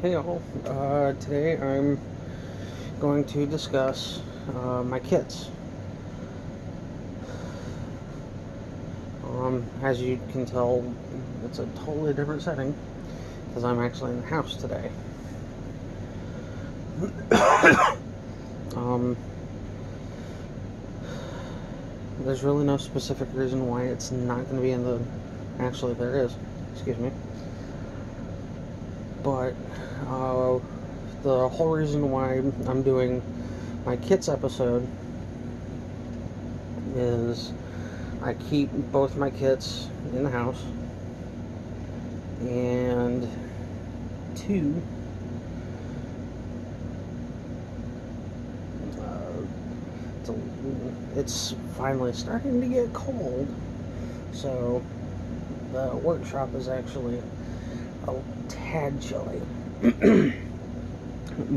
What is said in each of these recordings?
Hey all, today I'm going to discuss my kits. As you can tell, it's a totally different setting because I'm actually in the house today. um, there's really no specific reason why it's not going to be in the. Actually, there is. Excuse me. But the whole reason why I'm doing my kits episode is I keep both my kits in the house, and two, it's finally starting to get cold, so the workshop is actually a tad chilly.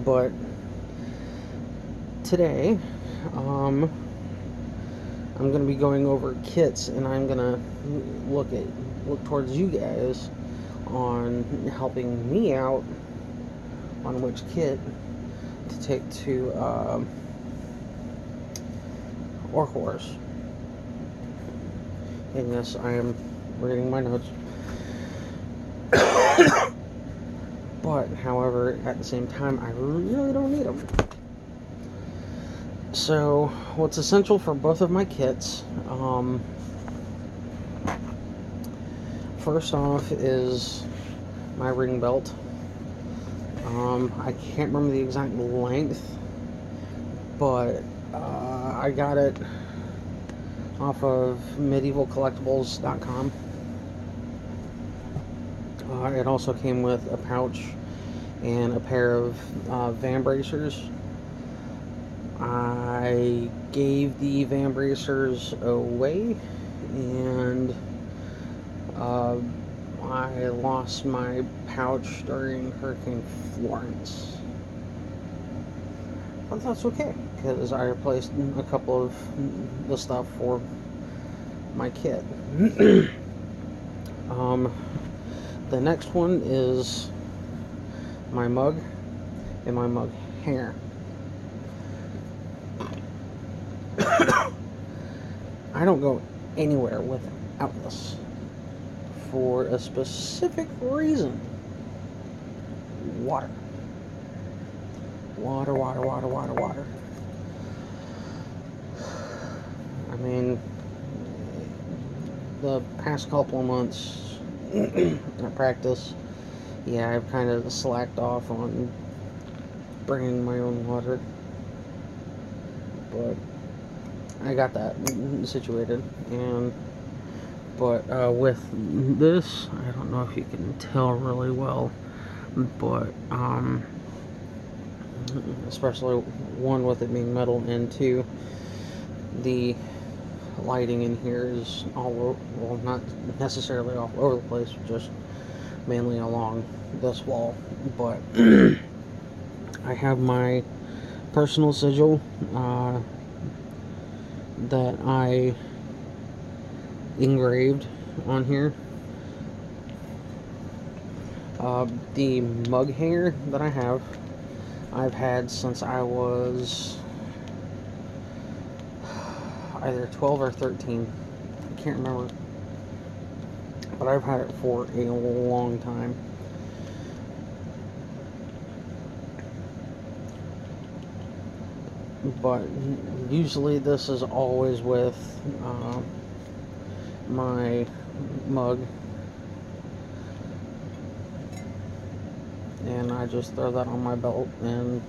But today, I'm going to be going over kits, and I'm going to look towards you guys on helping me out on which kit to take to Orkhorse. And yes, I am reading my notes. But, however, at the same time, I really don't need them. So, what's essential for both of my kits, first off is my ring belt. I can't remember the exact length, but I got it off of medievalcollectibles.com. It also came with a pouch and a pair of Vambracers. I gave the Vambracers away, and I lost my pouch during Hurricane Florence. But that's okay, because I replaced a couple of the stuff for my kit. The next one is my mug and my mug hanger. I don't go anywhere without this for a specific reason. Water. Water, water, water, water, water. I mean, the past couple of months at practice, yeah, I've kind of slacked off on bringing my own water, but I got that situated. But with this, I don't know if you can tell really well, but especially one, with it being metal, and two, the lighting in here is all over, well, not necessarily all over the place, just mainly along this wall. But I have my personal sigil that I engraved on here. The mug hanger that I've had since I was either 12 or 13. I can't remember. But I've had it for a long time. But usually this is always with my mug. And I just throw that on my belt, and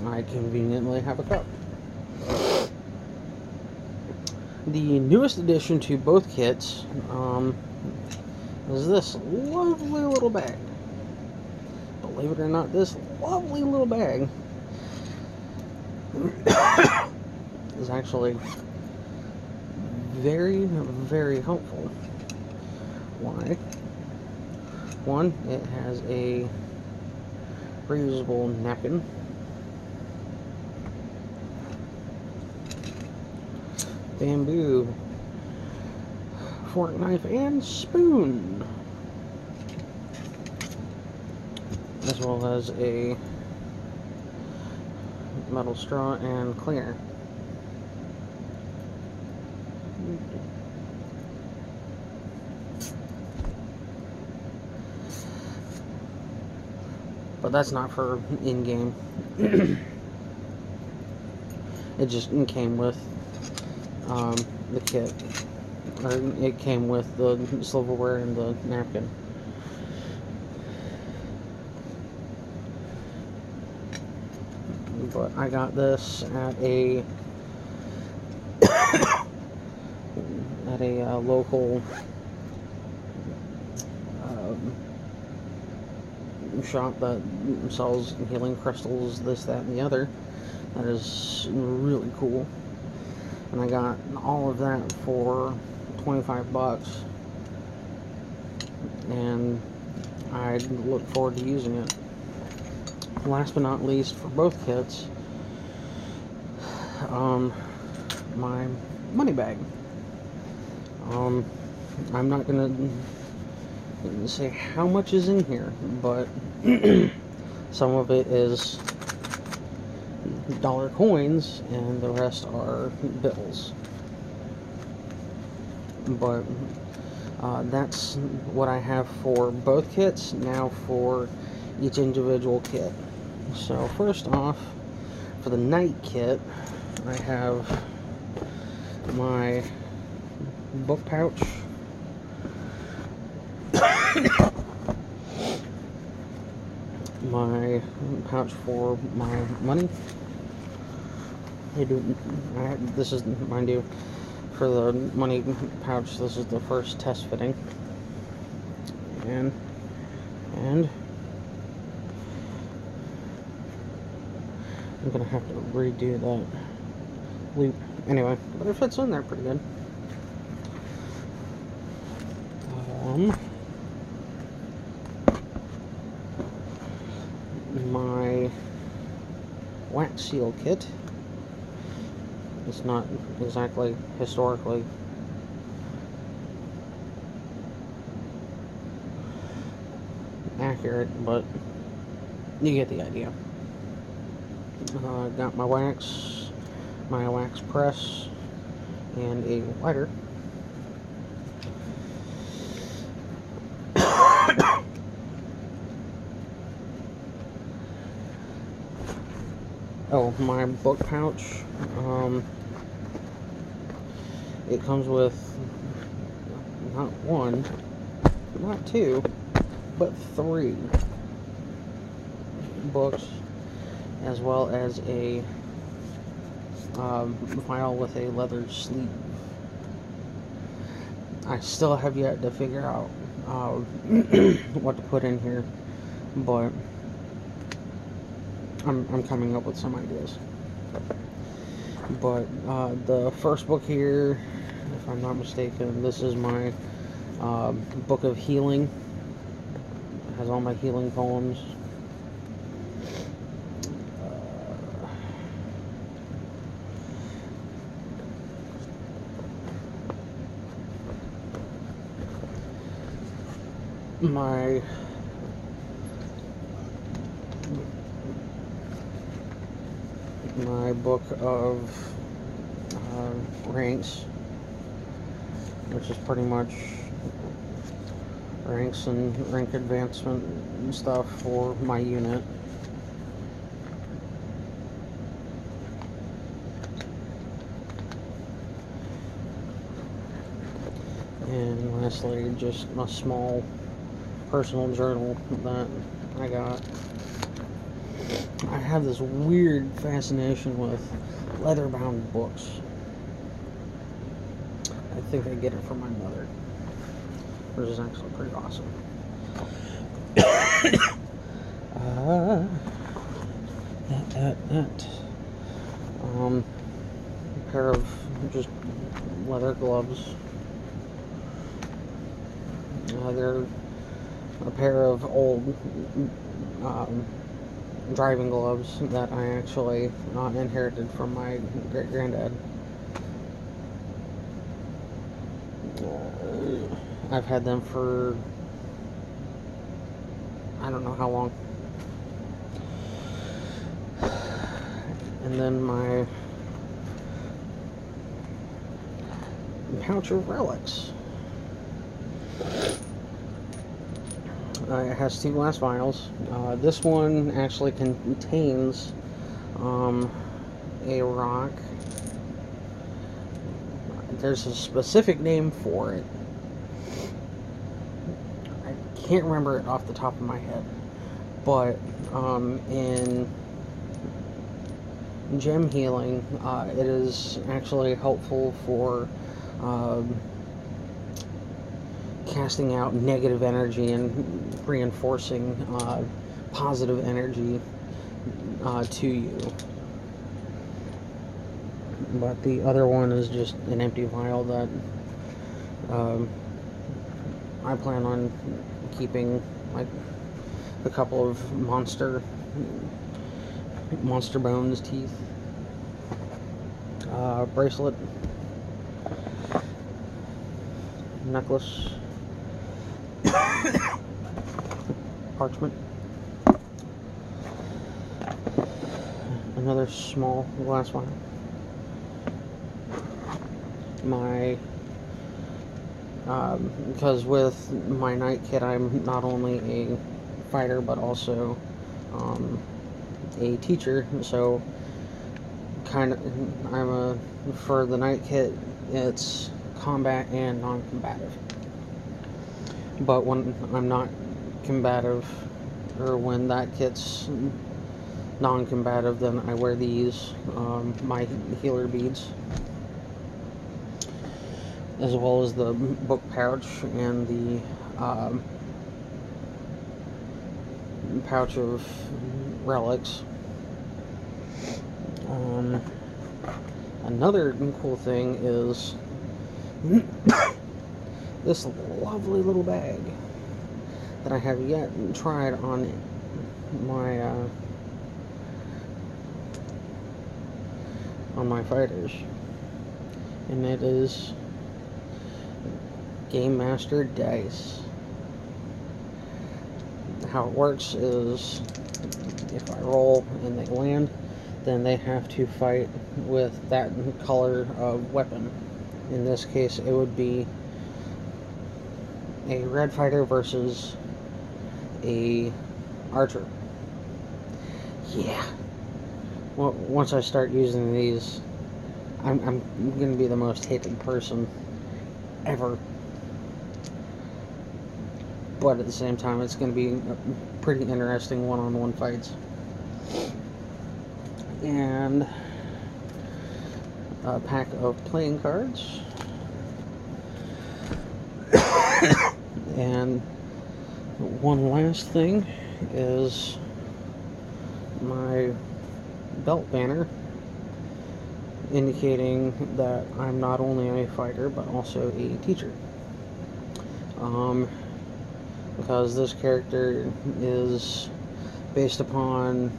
I conveniently have a cup. The newest addition to both kits is this lovely little bag. Believe it or not, this lovely little bag is actually very, very helpful. Why? One, it has a reusable napkin. Bamboo fork, knife, and spoon. as well as a metal straw and cleaner. But that's not for in-game. It just came with the kit. Or it came with the silverware and the napkin. But I got this at a local shop that sells healing crystals, this, that, and the other. That is really cool. And I got all of that for $25. And I look forward to using it. Last but not least, for both kits, my money bag. I'm not gonna say how much is in here, but some of it is dollar coins and the rest are bills. But that's what I have for both kits. Now for each individual kit. So first off, for the night kit, I have my book pouch, my pouch for my money. This is, mind you, for the money pouch, this is the first test fitting. And I'm gonna have to redo that loop. Anyway, but it fits in there pretty good. My wax seal kit. It's not exactly historically accurate, but you get the idea. Got my wax press, and a lighter. Oh, my book pouch. It comes with not one, not two, but 3 books, as well as a file with a leather sleeve. I still have yet to figure out what to put in here, but I'm coming up with some ideas. But the first book here, if I'm not mistaken, this is my book of healing. It has all my healing poems. My book of ranks, which is pretty much ranks and rank advancement and stuff for my unit. And lastly, just a small personal journal that I got. I have this weird fascination with leather-bound books. I think I get it from my mother, which is actually pretty awesome. A pair of just leather gloves. They're a pair of old driving gloves that I actually inherited from my great-granddad. I've had them for I don't know how long. And then my pouch of relics. It has 2 glass vials. This one actually contains a rock. There's a specific name for it. I can't remember it off the top of my head, but in gem healing, it is actually helpful for casting out negative energy and reinforcing positive energy to you. But the other one is just an empty vial that I plan on keeping, like, a couple of monster bones teeth, bracelet, necklace, parchment, another small glass vial, my because with my knight kit I'm not only a fighter but also a teacher, so for the knight kit it's combat and non-combative. But when I'm not combative, or when that kit's non-combative, then I wear these, my healer beads, as well as the book pouch and the pouch of relics. Another cool thing is this lovely little bag that I have yet tried on my fighters, and it is Game Master dice. How it works is, if I roll and they land, then they have to fight with that color of weapon. In this case, it would be a red fighter versus a archer. Yeah. Well, once I start using these, I'm going to be the most hated person ever. But at the same time, it's going to be pretty interesting one-on-one fights. And a pack of playing cards. And one last thing is my belt banner, indicating that I'm not only a fighter but also a teacher. Because this character is based upon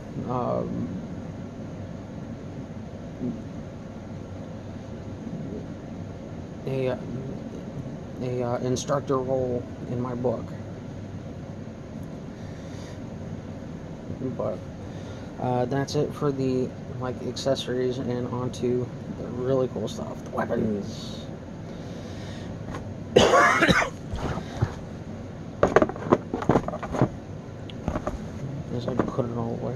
a instructor role in my book. But that's it for the accessories, and onto the really cool stuff, the weapons. As I put it all away.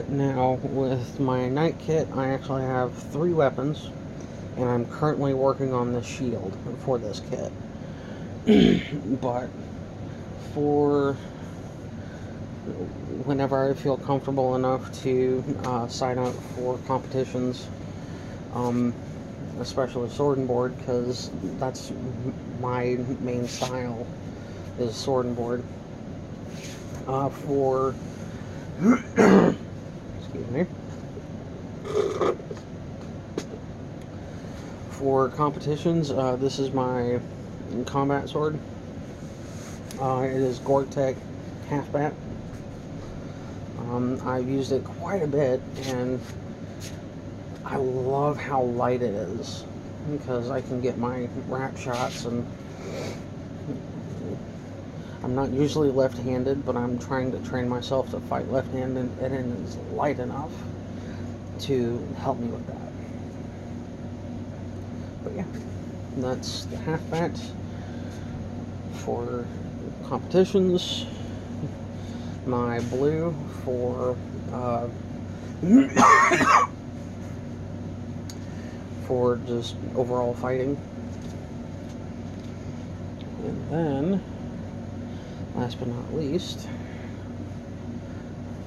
Now, with my knight kit, I actually have 3 weapons, and I'm currently working on the shield for this kit. But for whenever I feel comfortable enough to sign up for competitions, especially sword and board, because that's my main style, is sword and board. For excuse me. For competitions, this is my combat sword. It is Gore-Tex Half-Bat. I've used it quite a bit, and I love how light it is, because I can get my wrap shots, and I'm not usually left-handed, but I'm trying to train myself to fight left-handed, and it is light enough to help me with that. But yeah, that's the half bat for competitions. My blue for for just overall fighting. And then, last but not least,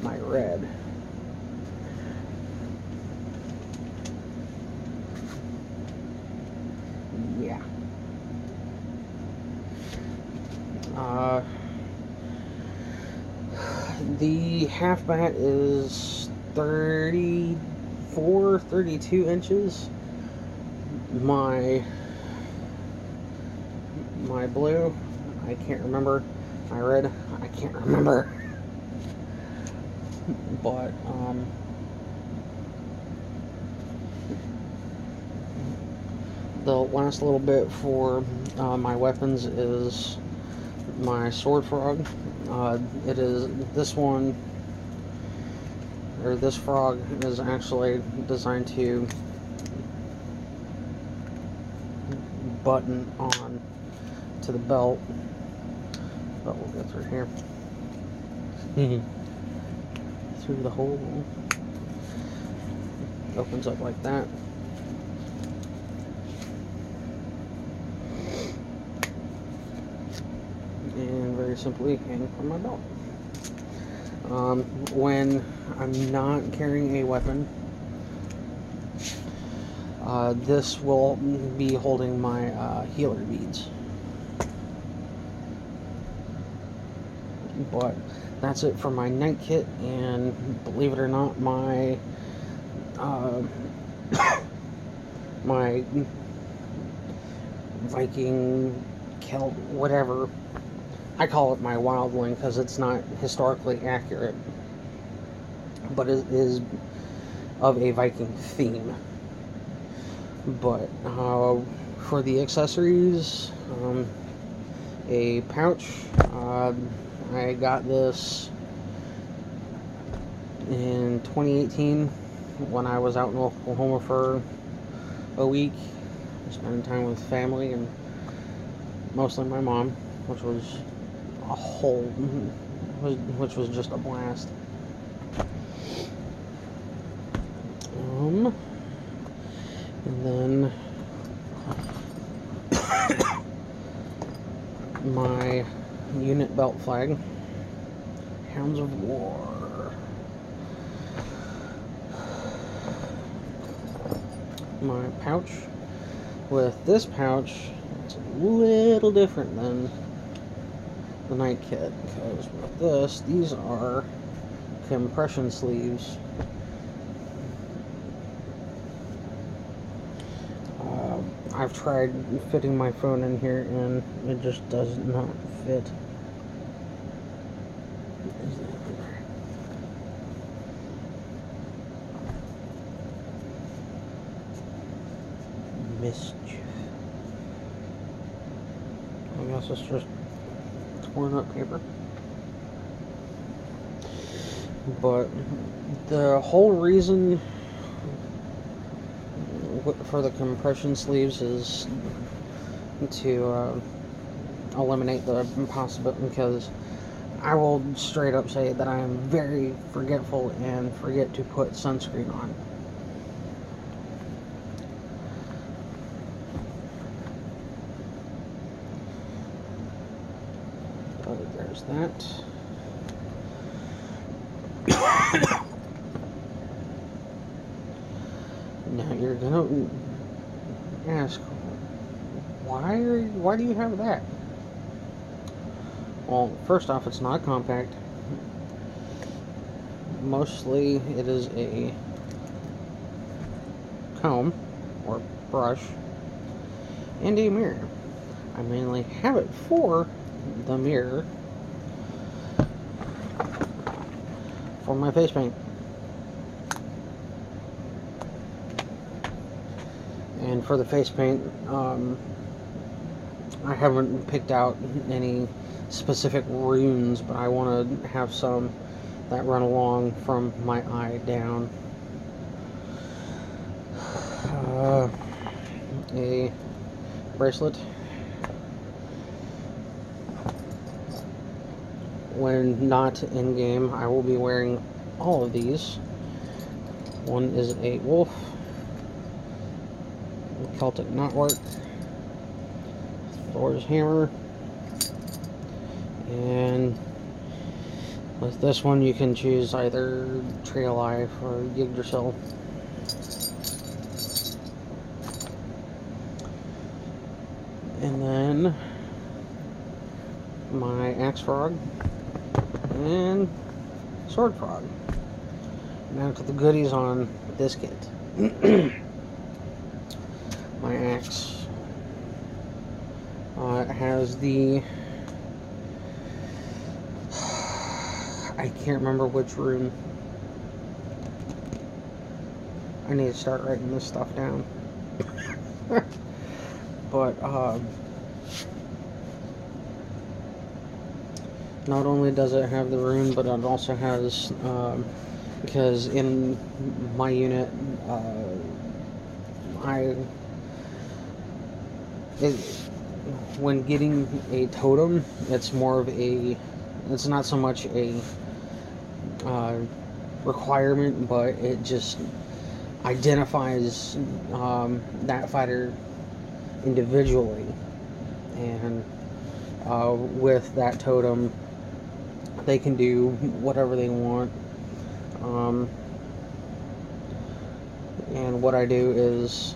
my red. Yeah. The half bat is 34, 32 inches. My blue, I can't remember. My red, I can't remember. But, the last little bit for my weapons is my sword frog. It is this one, or this frog is actually designed to button on to the belt. But we'll go through here. Through the hole. Opens up like that. And very simply hang from my belt. When I'm not carrying a weapon, this will be holding my healer beads. But that's it for my night kit, and believe it or not, my my Viking, Celt, whatever, I call it my wildling because it's not historically accurate, but it is of a Viking theme. But for the accessories, a pouch. I got this in 2018 when I was out in Oklahoma for a week, spending time with family and mostly my mom, which was just a blast. And then my unit belt flag, Hounds of War. My pouch. With this pouch, it's a little different than the night kit, because with this, these are compression sleeves. I've tried fitting my phone in here and it just does not fit. Mischief. I guess it's just torn up paper. But the whole reason for the compression sleeves is to eliminate the possibility, because I will straight up say that I am very forgetful and forget to put sunscreen on. But there's that. Now you're gonna ask, why do you have that? Well, first off, it's not compact. Mostly it is a comb or brush and a mirror. I mainly have it for the mirror. for my face paint. And for the face paint, I haven't picked out any specific runes, but I want to have some that run along from my eye down. A bracelet. When not in game, I will be wearing all of these. One is a wolf, Celtic knotwork, Thor's hammer, and with this one you can choose either Tree of Life or Yggdrasil. And then my axe frog and sword frog. Now to the goodies on this kit. My axe has the, I can't remember which rune. I need to start writing this stuff down. But not only does it have the rune, but it also has, because in my unit, when getting a totem, it's more of a, it's not so much a requirement, but it just identifies that fighter individually, and with that totem they can do whatever they want. And what I do is,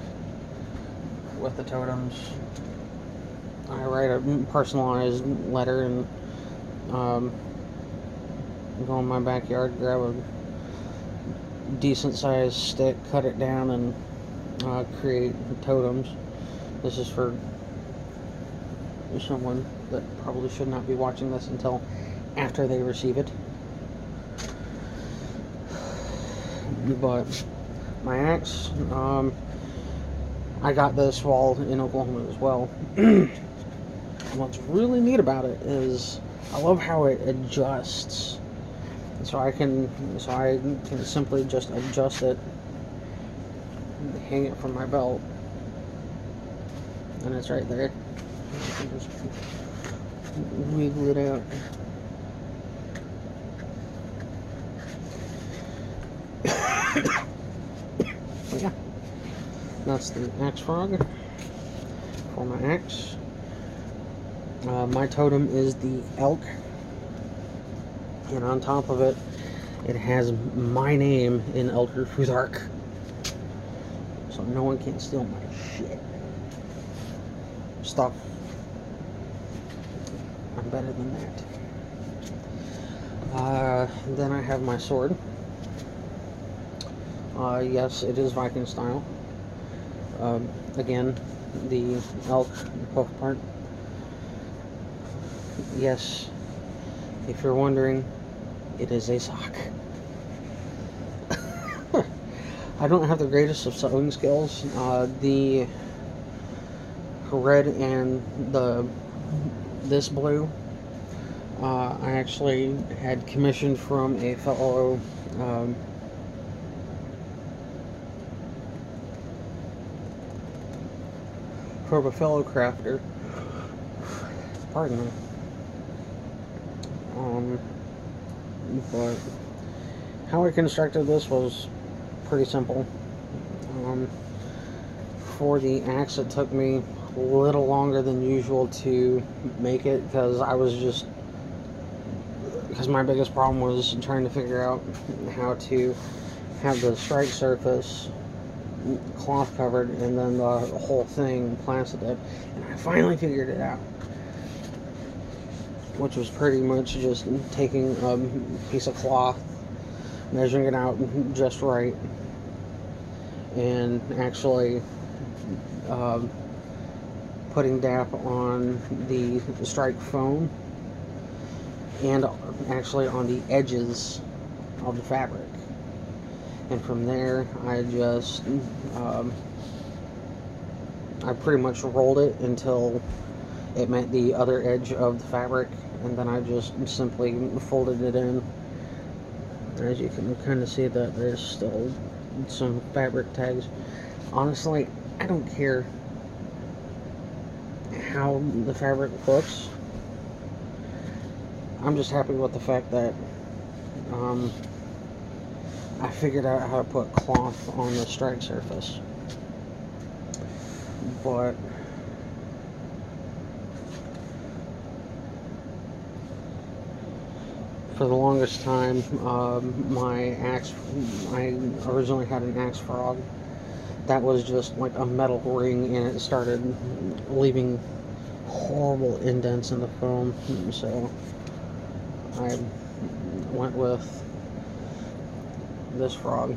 with the totems, I write a personalized letter and go in my backyard, grab a decent sized stick, cut it down, and create totems. This is for someone that probably should not be watching this until after they receive it. But my axe, I got this while in Oklahoma as well. What's really neat about it is I love how it adjusts. So I can simply just adjust it, hang it from my belt, and it's right there. I can just wiggle it out. But yeah, that's the axe frog for my axe. My totem is the elk, and on top of it, it has my name in Elder Futhark, so no one can steal my shit. Stuff. I'm better than that. Then I have my sword. Yes, it is Viking style. Again, the elk hoof part. Yes, if you're wondering, it is a sock. I don't have the greatest of sewing skills. The red and this blue, I actually had commissioned from a fellow crafter. Pardon me. But how I constructed this was pretty simple. For the axe, it took me a little longer than usual to make it, because my biggest problem was trying to figure out how to have the strike surface cloth covered and then the whole thing plasticked, and I finally figured it out, which was pretty much just taking a piece of cloth, measuring it out just right, and actually putting DAP on the strike foam and actually on the edges of the fabric. And from there, I just, I pretty much rolled it until it met the other edge of the fabric, and then I just simply folded it in. As you can kind of see that there's still some fabric tags. Honestly, I don't care how the fabric looks. I'm just happy with the fact that I figured out how to put cloth on the strike surface. But for the longest time, my axe, I originally had an axe frog that was just like a metal ring, and it started leaving horrible indents in the foam, so I went with this frog.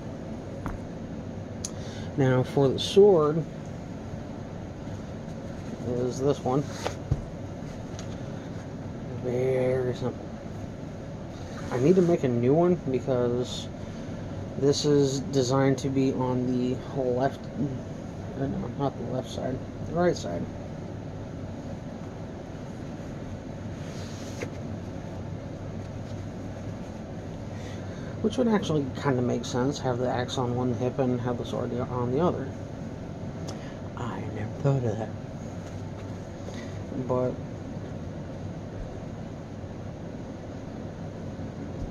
Now for the sword is this one. Very simple. I need to make a new one because this is designed to be on the left, no, not the left side, the right side. Which would actually kind of make sense, have the axe on one hip and have the sword on the other. I never thought of that. But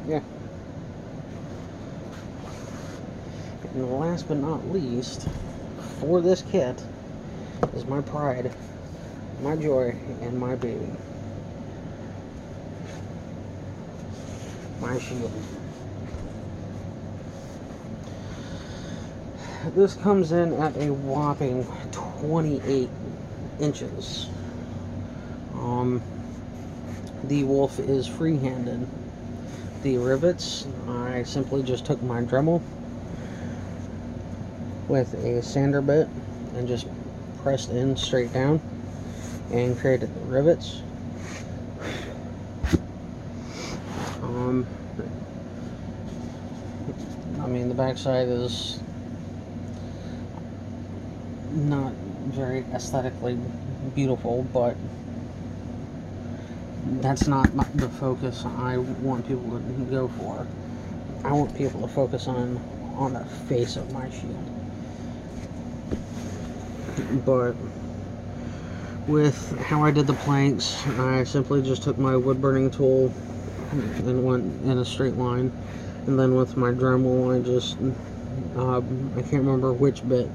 yeah. And last but not least, for this kit, is my pride, my joy, and my baby. My shield. This comes in at a whopping 28 inches. The wolf is free-handed. The rivets, I simply just took my Dremel with a sander bit and just pressed in straight down and created the rivets. I mean, the backside is not very aesthetically beautiful, but that's not the focus I want people to go for. I want people to focus on the face of my shield. But with how I did the planks, I simply just took my wood burning tool and went in a straight line, and then with my Dremel I just I can't remember which bit,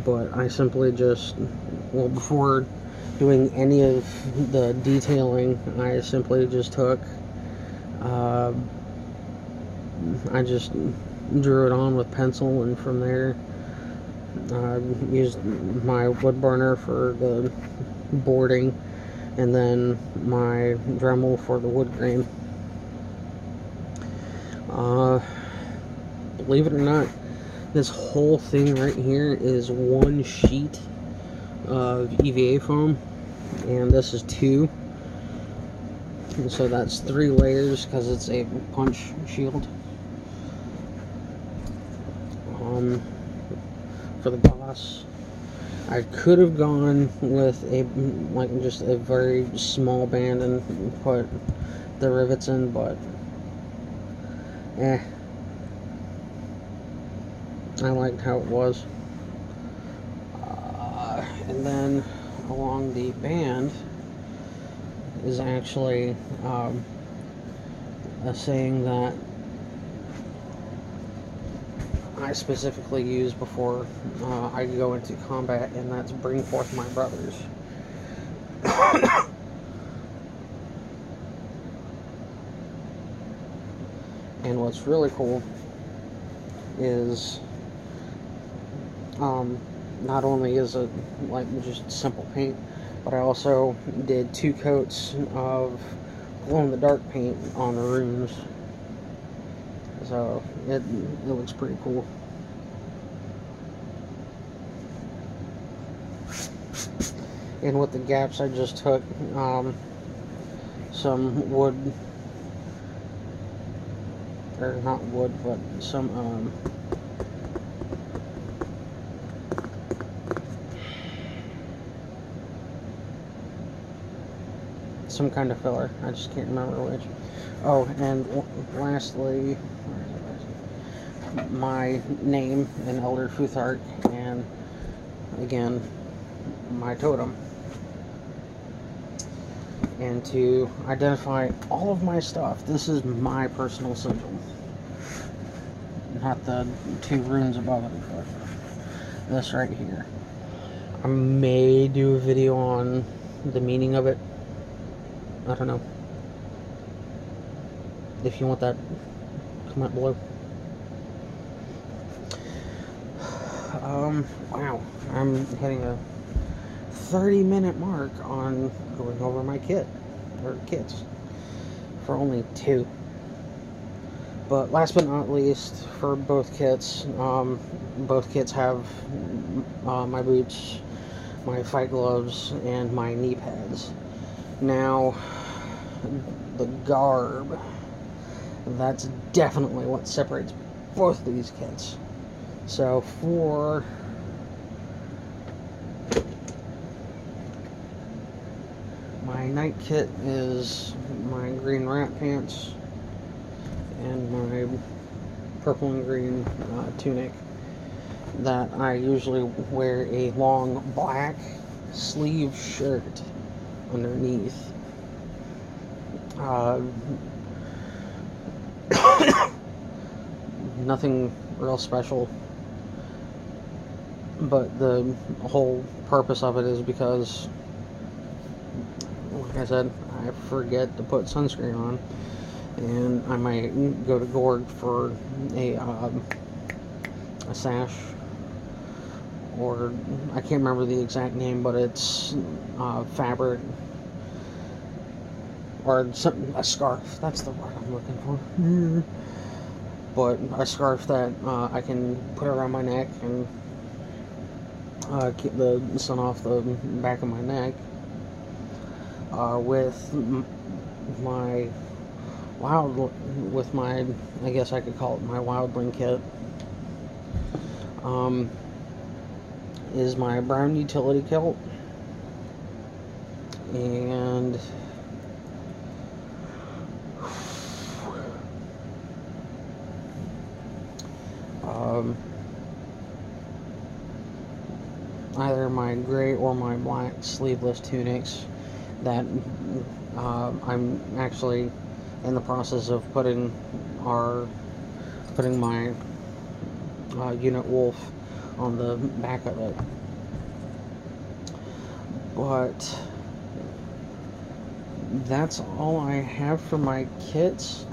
but I simply just, well, before doing any of the detailing, I simply just took, I just drew it on with pencil, and from there used my wood burner for the boarding, and then my Dremel for the wood grain. Believe it or not, this whole thing right here is one sheet of EVA foam, and this is 2, and so that's 3 layers because it's a punch shield. For the gloss, I could have gone with just a very small band and put the rivets in, but I liked how it was. And then along the band is actually a saying that I specifically use before I go into combat, and that's "bring forth my brothers." And what's really cool is not only is it like just simple paint, but I also did 2 coats of glow-in-the-dark paint on the runes, so it looks pretty cool. And with the gaps, I just took some wood or not wood, but some kind of filler. I just can't remember which. Oh, and lastly, my name in Elder Futhark, and again, my totem. And to identify all of my stuff, this is my personal sigil. Not the 2 runes above it, but this right here. I may do a video on the meaning of it. I don't know. If you want that, comment below. Wow. I'm hitting a 30-minute mark on going over my kits for only 2. But last but not least, for both kits have my boots, my fight gloves, and my knee pads. Now, the garb, that's definitely what separates both of these kits. So for my night kit is my green rat pants and my purple and green tunic that I usually wear a long black sleeve shirt underneath. Nothing real special, but the whole purpose of it is because, like I said, I forget to put sunscreen on, and I might go to Gorg for a sash, or I can't remember the exact name, but it's fabric, or a scarf. That's the word I'm looking for. But a scarf that I can put around my neck and keep the sun off the back of my neck. With my I guess I could call it my wildling kit, is my brown utility kilt, and either my gray or my black sleeveless tunics that I'm actually in the process of putting my unit wolf on the back of it. But that's all I have for my kits.